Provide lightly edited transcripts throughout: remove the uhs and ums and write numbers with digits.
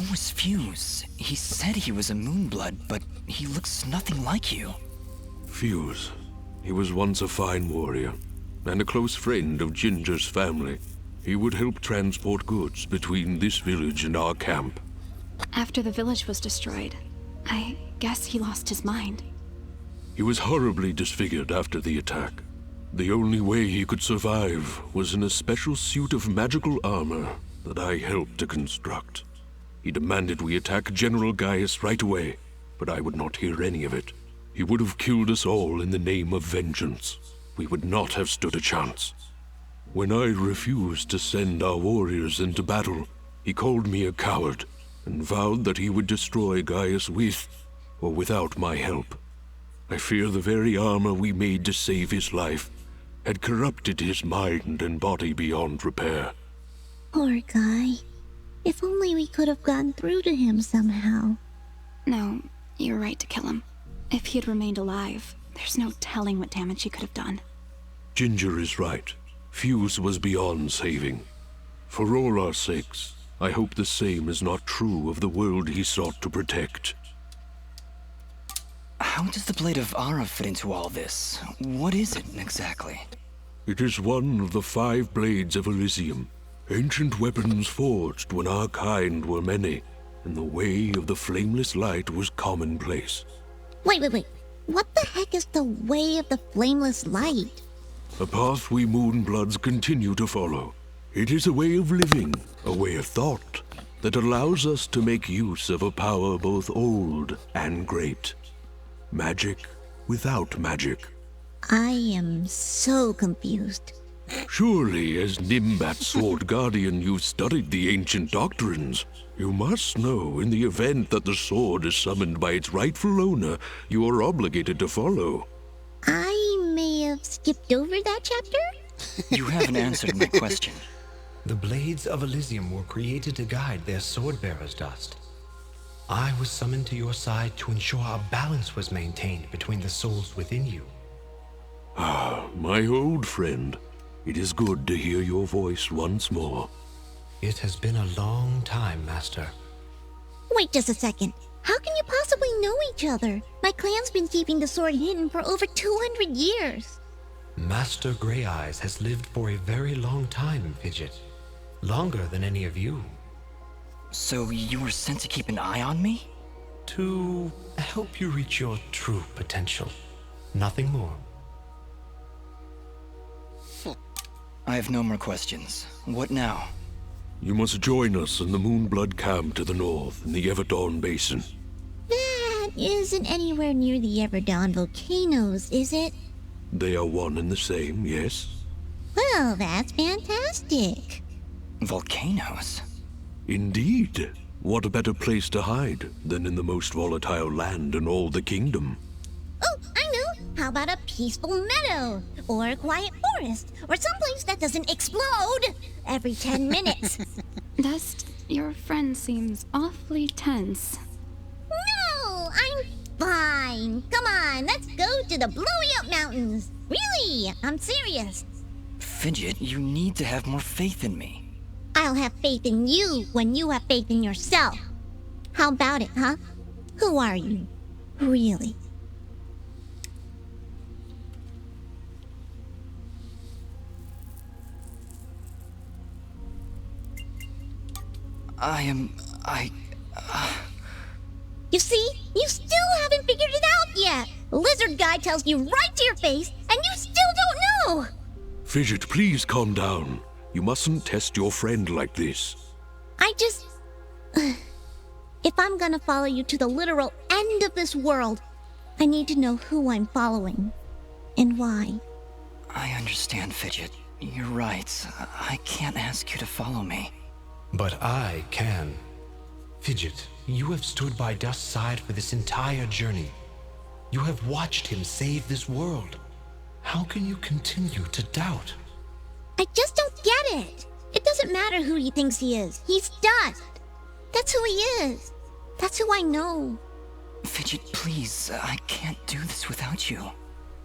Who was Fuse? He said he was a Moonblood, but he looks nothing like you. Fuse. He was once a fine warrior, and a close friend of Ginger's family. He would help transport goods between this village and our camp. After the village was destroyed, I guess he lost his mind. He was horribly disfigured after the attack. The only way he could survive was in a special suit of magical armor that I helped to construct. He demanded we attack General Gaius right away, but I would not hear any of it. He would have killed us all in the name of vengeance. We would not have stood a chance. When I refused to send our warriors into battle, he called me a coward and vowed that he would destroy Gaius with or without my help. I fear the very armor we made to save his life had corrupted his mind and body beyond repair. Poor guy. If only we could have gotten through to him somehow. No, you're right to kill him. If he had remained alive, there's no telling what damage he could have done. Ginger is right. Fuse was beyond saving. For all our sakes, I hope the same is not true of the world he sought to protect. How does the Blade of Ara fit into all this? What is it exactly? It is one of the 5 blades of Elysian, ancient weapons forged when our kind were many, and the way of the flameless light was commonplace. Wait. What the heck is the way of the flameless light? A path we Moonbloods continue to follow. It is a way of living, a way of thought, that allows us to make use of a power both old and great. Magic without magic. I am so confused. Surely, as Nimbat's Sword Guardian, you've studied the ancient doctrines. You must know, in the event that the sword is summoned by its rightful owner, you are obligated to follow. I may have skipped over that chapter? You haven't answered my question. The Blades of Elysium were created to guide their sword-bearers, Dust. I was summoned to your side to ensure a balance was maintained between the souls within you. Ah, my old friend. It is good to hear your voice once more. It has been a long time, Master. Wait just a second. How can you possibly know each other? My clan's been keeping the sword hidden for over 200 years. Master Grey Eyes has lived for a very long time, Fidget. Longer than any of you. So you were sent to keep an eye on me? To help you reach your true potential. Nothing more. I have no more questions. What now? You must join us in the Moonblood camp to the north in the Everdawn Basin. That isn't anywhere near the Everdawn volcanoes, is it? They are one and the same, yes? Well, that's fantastic. Volcanoes? Indeed. What a better place to hide than in the most volatile land in all the kingdom? Oh, I know. How about a peaceful meadow? Or a quiet forest? Or someplace that doesn't explode every 10 minutes? Dust, your friend seems awfully tense. No, I'm fine. Come on, let's go to the Blowy Up Mountains. Really, I'm serious. Fidget, you need to have more faith in me. I'll have faith in you when you have faith in yourself. How about it, huh? Who are you? Really? You see? You still haven't figured it out yet. Lizard guy tells you right to your face, and you still don't know. Fidget, please calm down. You mustn't test your friend like this. I just... If I'm gonna follow you to the literal end of this world, I need to know who I'm following. And why. I understand, Fidget. You're right. I can't ask you to follow me. But I can. Fidget, you have stood by Dust's side for this entire journey. You have watched him save this world. How can you continue to doubt? I just don't get it. It doesn't matter who he thinks he is. He's Dust. That's who he is. That's who I know. Fidget, please. I can't do this without you.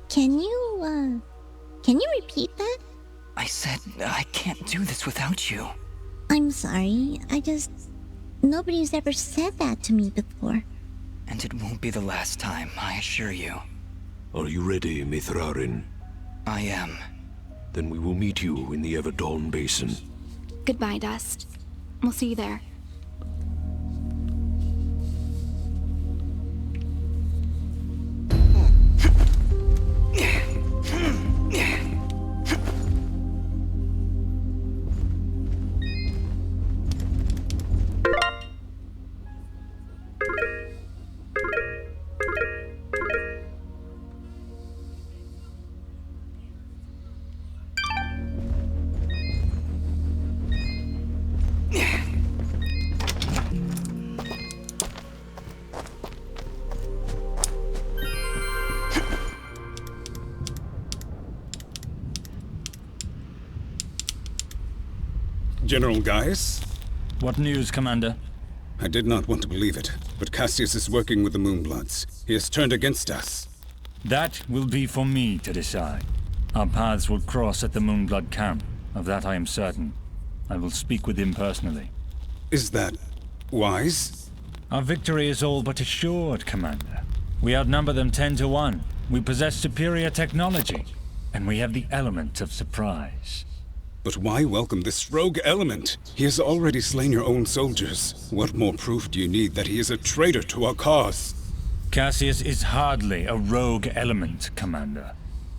Can you repeat that? I said I can't do this without you. I'm sorry. Nobody's ever said that to me before. And it won't be the last time, I assure you. Are you ready, Mithrarin? I am. Then we will meet you in the Everdawn Basin. Goodbye, Dust. We'll see you there. General Gaius? What news, Commander? I did not want to believe it, but Cassius is working with the Moonbloods. He has turned against us. That will be for me to decide. Our paths will cross at the Moonblood camp. Of that I am certain. I will speak with him personally. Is that wise? Our victory is all but assured, Commander. We outnumber them 10 to 1. We possess superior technology. And we have the element of surprise. But why welcome this rogue element? He has already slain your own soldiers. What more proof do you need that he is a traitor to our cause? Cassius is hardly a rogue element, Commander.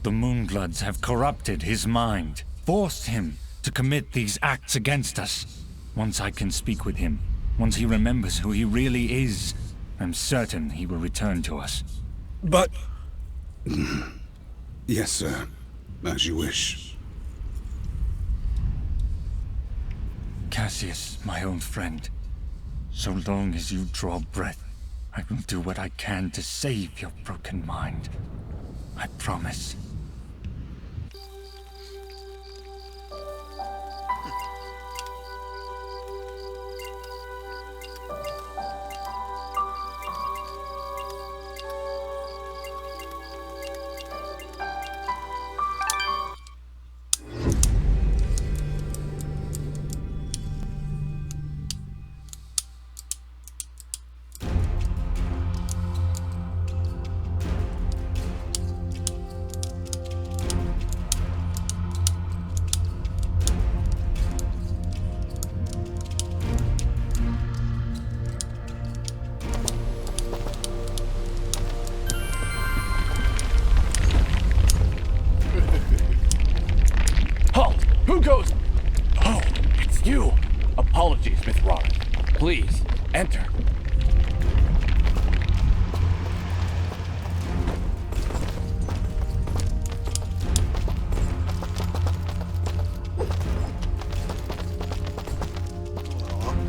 The Moonbloods have corrupted his mind, forced him to commit these acts against us. Once I can speak with him, once he remembers who he really is, I'm certain he will return to us. But... Yes, sir. As you wish. Cassius, my own friend, so long as you draw breath, I will do what I can to save your broken mind. I promise. Halt! Who goes? Oh, it's you. Apologies, Miss Robin. Please, enter.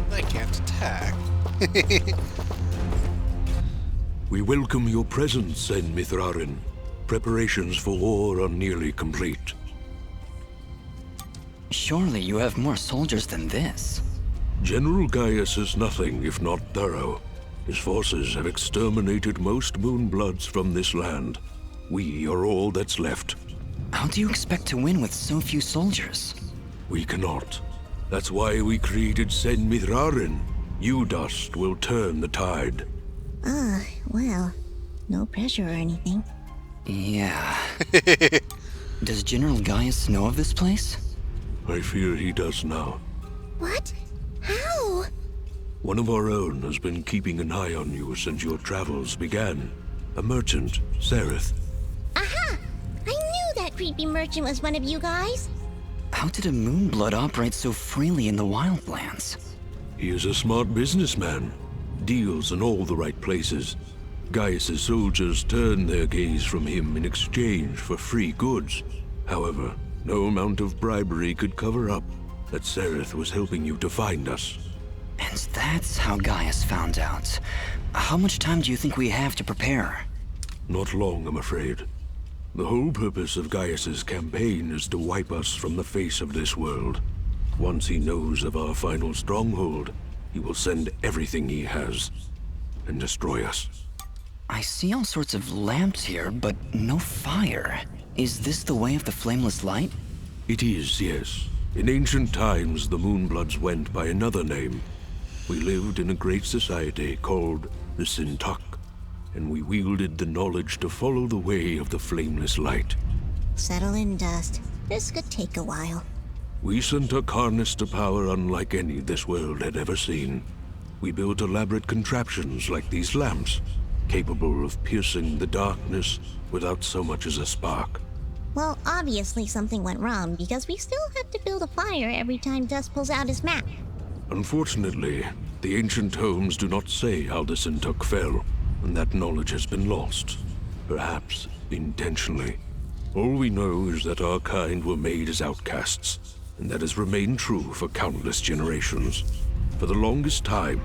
They can't attack. We welcome your presence, En Mithrarin. Preparations for war are nearly complete. Surely you have more soldiers than this. General Gaius is nothing if not thorough. His forces have exterminated most Moonbloods from this land. We are all that's left. How do you expect to win with so few soldiers? We cannot. That's why we created Sen Mithrarin. You, Dust, will turn the tide. Well, no pressure or anything. Yeah. Does General Gaius know of this place? I fear he does now. What? How? One of our own has been keeping an eye on you since your travels began. A merchant, Sereth. Aha! I knew that creepy merchant was one of you guys. How did a Moonblood operate so freely in the Wildlands? He is a smart businessman. Deals in all the right places. Gaius' soldiers turn their gaze from him in exchange for free goods. However, no amount of bribery could cover up that Sereth was helping you to find us. And that's how Gaius found out. How much time do you think we have to prepare? Not long, I'm afraid. The whole purpose of Gaius' campaign is to wipe us from the face of this world. Once he knows of our final stronghold, he will send everything he has and destroy us. I see all sorts of lamps here, but no fire. Is this the way of the flameless light? It is, yes. In ancient times, the Moonbloods went by another name. We lived in a great society called the Sintuck, and we wielded the knowledge to follow the way of the flameless light. Settle in, Dust. This could take a while. We Sintuck harnessed a power unlike any this world had ever seen. We built elaborate contraptions like these lamps, capable of piercing the darkness without so much as a spark. Well, obviously something went wrong because we still have to build a fire every time Dust pulls out his map. Unfortunately, the ancient tomes do not say how the Sintuck fell, and that knowledge has been lost. Perhaps intentionally. All we know is that our kind were made as outcasts, and that has remained true for countless generations. For the longest time,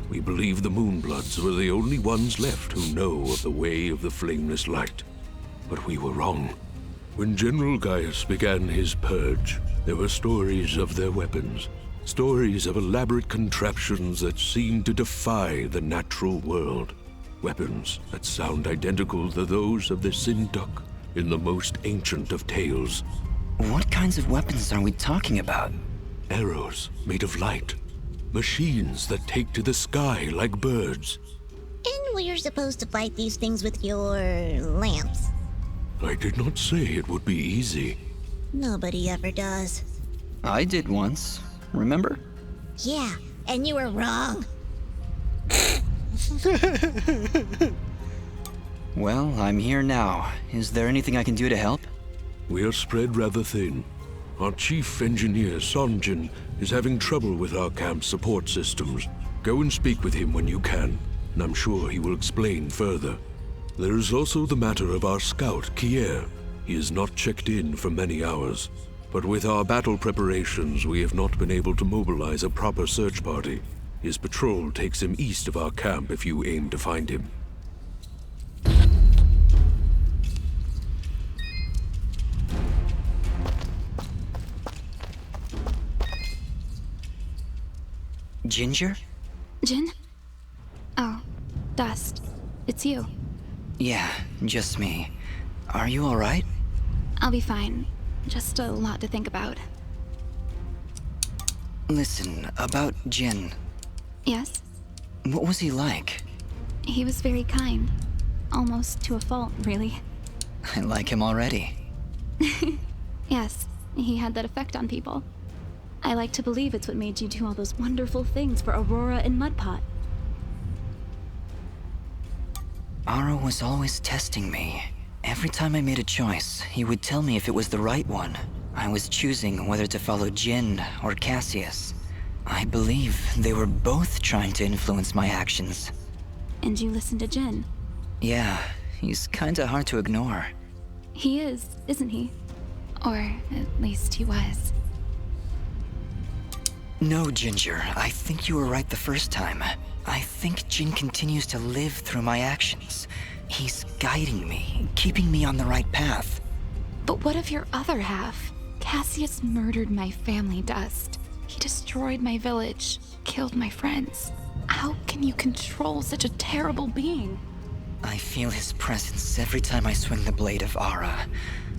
we believed the Moonbloods were the only ones left who know of the way of the flameless light. But we were wrong. When General Gaius began his purge, there were stories of their weapons, stories of elaborate contraptions that seemed to defy the natural world. Weapons that sound identical to those of the Sintuck in the most ancient of tales. What kinds of weapons are we talking about? Arrows made of light. Machines that take to the sky like birds. And we're supposed to fight these things with your lamps. I did not say it would be easy. Nobody ever does. I did once, remember? Yeah, and you were wrong. Well, I'm here now. Is there anything I can do to help? We are spread rather thin. Our chief engineer, Sonjin, is having trouble with our camp's support systems. Go and speak with him when you can, and I'm sure he will explain further. There is also the matter of our scout, Kier. He has not checked in for many hours, but with our battle preparations, we have not been able to mobilize a proper search party. His patrol takes him east of our camp if you aim to find him. Ginger? Jin? Oh, Dust. It's you. Yeah, just me. Are you alright? I'll be fine. Just a lot to think about. Listen, about Jin. Yes? What was he like? He was very kind. Almost to a fault, really. I like him already. Yes, he had that effect on people. I like to believe it's what made you do all those wonderful things for Aurora and Mudpot. Aro was always testing me. Every time I made a choice, he would tell me if it was the right one. I was choosing whether to follow Jin or Cassius. I believe they were both trying to influence my actions. And you listened to Jin. Yeah, he's kinda hard to ignore. He is, isn't he? Or at least he was. No, Ginger, I think you were right the first time. I think Jin continues to live through my actions. He's guiding me, keeping me on the right path. But what of your other half? Cassius murdered my family, Dust. He destroyed my village, killed my friends. How can you control such a terrible being? I feel his presence every time I swing the blade of Ara.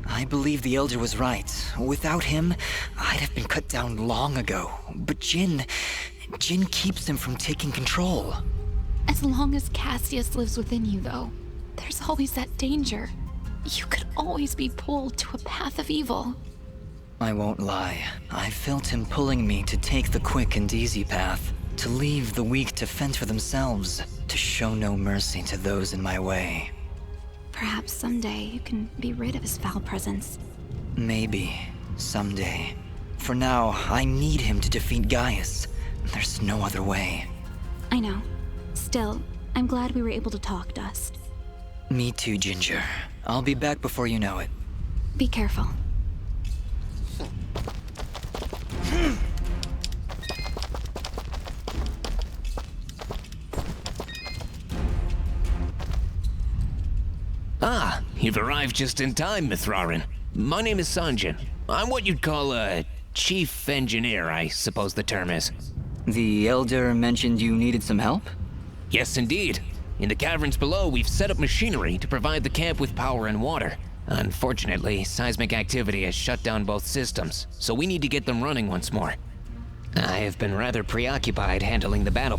I believe the Elder was right. Without him, I'd have been cut down long ago. But Jin keeps him from taking control. As long as Cassius lives within you, though, there's always that danger. You could always be pulled to a path of evil. I won't lie. I felt him pulling me to take the quick and easy path, to leave the weak to fend for themselves, to show no mercy to those in my way. Perhaps someday you can be rid of his foul presence. Maybe. Someday. For now, I need him to defeat Gaius. There's no other way. I know. Still, I'm glad we were able to talk, Dust. Me too, Ginger. I'll be back before you know it. Be careful. Ah, you've arrived just in time, Mithrarin. My name is Sanjin. I'm what you'd call a chief engineer, I suppose the term is. The Elder mentioned you needed some help? Yes, indeed. In the caverns below, we've set up machinery to provide the camp with power and water. Unfortunately, seismic activity has shut down both systems, so we need to get them running once more. I have been rather preoccupied handling the battle